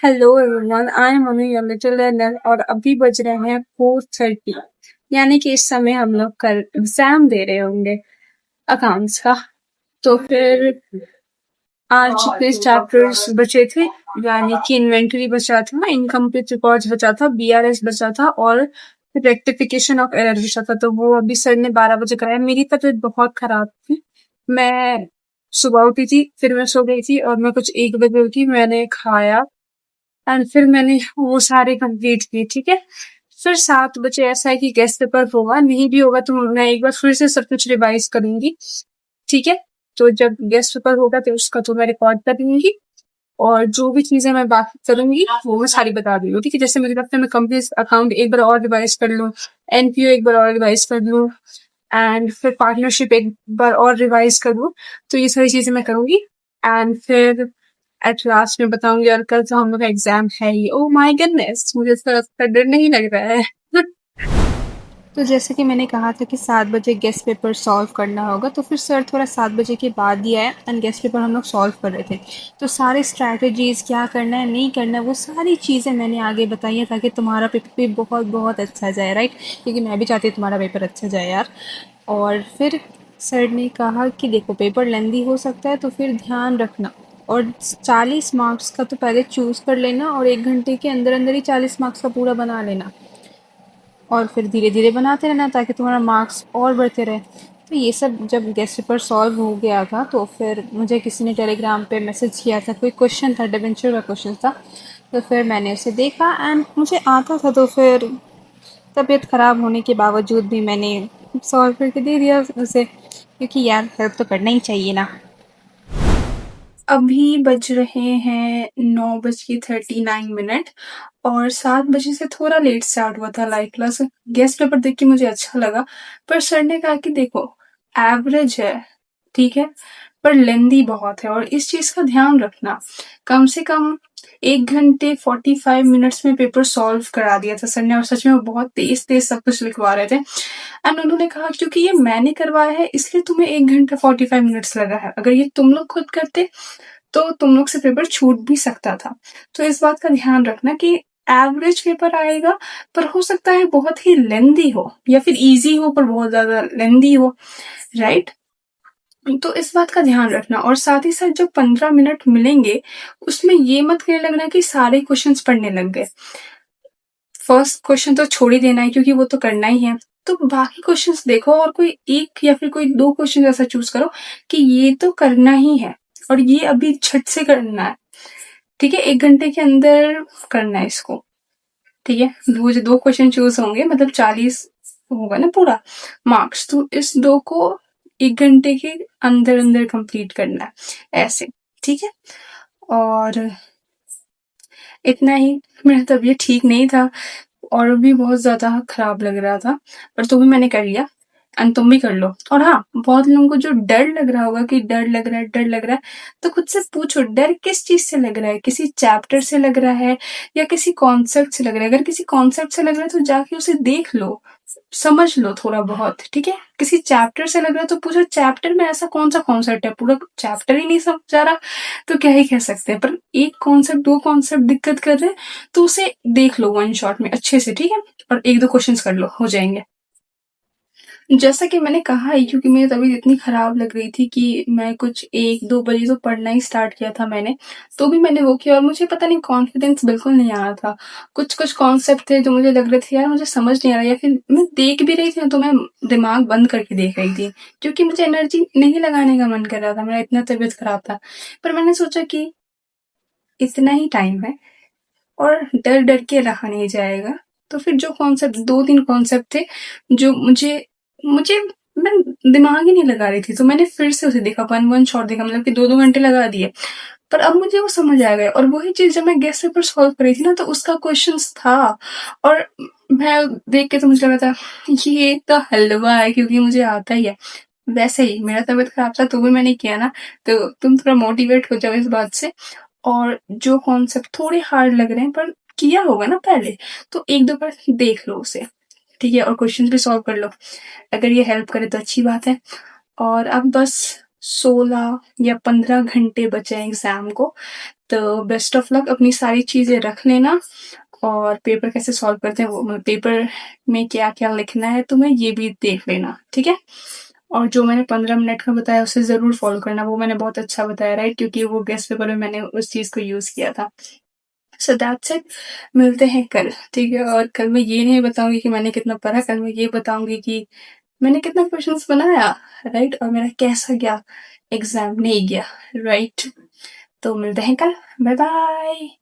Hello everyone, I am Anu your little learner और अभी बज रहे हैं 4:30। यानी कि इस समय हम लोग कल एग्जाम दे रहे होंगे अकाउंट्स का। तो फिर आज जितने चैप्टर्स बचे थे, यानी कि इन्वेंटरी बचा था, इनकम्प्लीट रिकॉर्ड्स बचा था, बीआरएस बचा था और रेक्टिफिकेशन ऑफ एरर बचा था। तो वो अभी सर ने 12 बजे कराया। मेरी तबीयत बहुत खराब थी। मैं सुबह उठी थी, फिर मैं सो गई थी और मैं कुछ 1 बजे उठी। मैंने खाया एंड फिर मैंने वो सारे कंप्लीट किए। ठीक है, फिर 7 बजे ऐसा है कि गेस्ट पेपर होगा, नहीं भी होगा तो मैं एक बार फिर से सब कुछ रिवाइज करूंगी। ठीक है, तो जब गेस्ट पेपर होगा तो उसका तो मैं रिकॉर्ड कर लूंगी और जो भी चीजें मैं बाकी करूंगी वो मैं सारी बता दूंगी। ठीक है, जैसे मुझे लगता है मैं कंप्लीट अकाउंट एक बार और रिवाइज कर लूँ, एनपीओ एक बार और रिवाइज कर लूँ एंड फिर पार्टनरशिप एक बार और रिवाइज कर लूँ। तो ये सारी चीजें मैं करूंगी एंड फिर एट लास्ट में बताऊंगी। और कल तो हम लोग का एग्जाम है ही। ओह माय गुडनेस, मुझे तो डर नहीं लग रहा है। तो जैसे कि मैंने कहा था कि 7 बजे गेस्ट पेपर सॉल्व करना होगा, तो फिर सर थोड़ा 7 बजे के बाद ही आया एंड गेस्ट पेपर हम लोग सॉल्व कर रहे थे। तो सारे स्ट्रैटेजीज़ क्या करना है नहीं करना है वो सारी चीज़ें मैंने आगे बताई हैं ताकि तुम्हारा पेपर भी बहुत बहुत अच्छा जाए, राइट? क्योंकि मैं भी चाहती हूँ तुम्हारा पेपर अच्छा जाए यार। और फिर सर ने कहा कि देखो पेपर लेंदी हो सकता है तो फिर ध्यान रखना, और 40 मार्क्स का तो पहले चूज़ कर लेना और 1 घंटे के अंदर अंदर ही 40 मार्क्स का पूरा बना लेना और फिर धीरे धीरे बनाते रहना ताकि तुम्हारा मार्क्स और बढ़ते रहे। तो ये सब जब गेस्ट पेपर सॉल्व हो गया था तो फिर मुझे किसी ने टेलीग्राम पे मैसेज किया था, कोई क्वेश्चन था, डिवेंचर का क्वेश्चन था। तो फिर मैंने उसे देखा एंड मुझे आता था, तो फिर तबीयत ख़राब होने के बावजूद भी मैंने सॉल्व करके दे दिया उसे, क्योंकि यार हेल्प तो करना ही चाहिए ना। अभी बज रहे हैं 9:39 और 7 बजे से थोड़ा लेट स्टार्ट हुआ था लाइव क्लास। गेस्ट पेपर देख के मुझे अच्छा लगा, पर सर ने कहा कि देखो एवरेज है, ठीक है, पर लेंदी बहुत है और इस चीज का ध्यान रखना। कम से कम 1 घंटे 45 मिनट्स में पेपर सॉल्व करा दिया था सर ने, और सच में वो बहुत तेज तेज सब कुछ लिखवा रहे थे। एंड उन्होंने कहा क्योंकि ये मैंने करवाया है इसलिए तुम्हें 1 घंटा 45 मिनट्स लगा है, अगर ये तुम लोग खुद करते तो तुम लोग से पेपर छूट भी सकता था। तो इस बात का ध्यान रखना कि एवरेज पेपर आएगा, पर हो सकता है बहुत ही लेंदी हो या फिर इजी हो पर बहुत ज्यादा लेंदी हो, राइट? तो इस बात का ध्यान रखना। और साथ ही साथ जो 15 मिनट मिलेंगे उसमें ये मत कहने लगना कि सारे क्वेश्चंस पढ़ने लग गए। फर्स्ट क्वेश्चन तो छोड़ ही देना है क्योंकि वो तो करना ही है। तो बाकी क्वेश्चंस देखो और कोई एक या फिर कोई 2 क्वेश्चन ऐसा चूज करो कि ये तो करना ही है और ये अभी झट से करना है। ठीक है, 1 घंटे के अंदर करना है इसको। ठीक है, वो जो 2 क्वेश्चन चूज होंगे मतलब 40 होगा ना पूरा मार्क्स, तो इस 2 को 1 घंटे के अंदर अंदर कंप्लीट करना है ऐसे। ठीक है, और इतना ही। मेरा तबीयत ठीक नहीं था और भी बहुत ज़्यादा खराब लग रहा था, पर तो भी मैंने कर लिया एंड तुम भी कर लो। और हाँ, बहुत लोगों को जो डर लग रहा होगा कि डर लग रहा है, डर लग रहा है, तो खुद से पूछो डर किस चीज़ से लग रहा है? किसी चैप्टर से लग रहा है या किसी कॉन्सेप्ट से लग रहा है? अगर किसी कॉन्सेप्ट से लग रहा है तो जाके उसे देख लो, समझ लो थोड़ा बहुत। ठीक है, किसी चैप्टर से लग रहा है तो पूछो चैप्टर में ऐसा कौन सा कॉन्सेप्ट है? पूरा चैप्टर ही नहीं समझ आ रहा तो क्या ही कह सकते हैं, पर एक कॉन्सेप्ट 2 कॉन्सेप्ट दिक्कत कर रहे हैं तो उसे देख लो वन शॉट में अच्छे से। ठीक है, और 1-2 क्वेश्चंस कर लो, हो जाएंगे। जैसा कि मैंने कहा ही, क्योंकि मेरी तबीयत इतनी खराब लग रही थी कि मैं कुछ 1-2 बजे तो पढ़ना ही स्टार्ट किया था मैंने, तो भी मैंने वो किया और मुझे पता नहीं कॉन्फिडेंस बिल्कुल नहीं आ रहा था। कुछ-कुछ कॉन्सेप्ट थे जो मुझे लग रहे थे यार मुझे समझ नहीं आ रहा, या फिर मैं देख भी रही थी तो मैं दिमाग बंद करके देख रही थी, क्योंकि मुझे एनर्जी नहीं लगाने का मन कर रहा था, मेरा इतना तबीयत खराब था। पर मैंने सोचा कि इतना ही टाइम है और डर-डर के रहा नहीं जाएगा। तो फिर जो कॉन्सेप्ट 2-3 कॉन्सेप्ट थे जो मुझे मुझे मैं दिमाग ही नहीं लगा रही थी, तो मैंने फिर से उसे देखा, वन शॉट देखा, मतलब कि 2-2 घंटे लगा दिए। पर अब मुझे वो समझ आ गया और वही चीज़ जब मैं गेस्ट पेपर सॉल्व कर रही थी ना तो उसका क्वेश्चंस था और मैं देख के तो मुझे लगा था ये तो हलवा है क्योंकि मुझे आता ही है। वैसे ही मेरा तबीयत खराब था तो भी मैंने किया ना, तो तुम थोड़ा मोटिवेट हो जाओ इस बात से। और जो कॉन्सेप्ट थोड़े हार्ड लग रहे हैं पर किया होगा ना पहले, तो 1-2 बार देख लो उसे। ठीक है, और क्वेश्चंस भी सॉल्व कर लो। अगर ये हेल्प करे तो अच्छी बात है। और अब बस 16 या 15 घंटे बचे हैं एग्जाम को, तो बेस्ट ऑफ लक, अपनी सारी चीज़ें रख लेना और पेपर कैसे सॉल्व करते हैं वो पेपर में क्या-क्या लिखना है तुम्हें ये भी देख लेना, ठीक है? और जो मैंने 15 मिनट का बताया उसे ज़रूर फ़ॉलो करना, वो मैंने बहुत अच्छा बताया राइट? क्योंकि वो गेस्ट पेपर में मैंने उस चीज़ को यूज़ किया था। सो दैट्स इट, मिलते हैं कल, ठीक है? और कल मैं ये नहीं बताऊँगी कि मैंने कितना पढ़ा, कल मैं ये बताऊँगी कि मैंने कितना क्वेश्चंस बनाया, राइट? और मेरा कैसा गया एग्ज़ाम, नहीं गया, राइट? तो मिलते हैं कल, बाय बाय।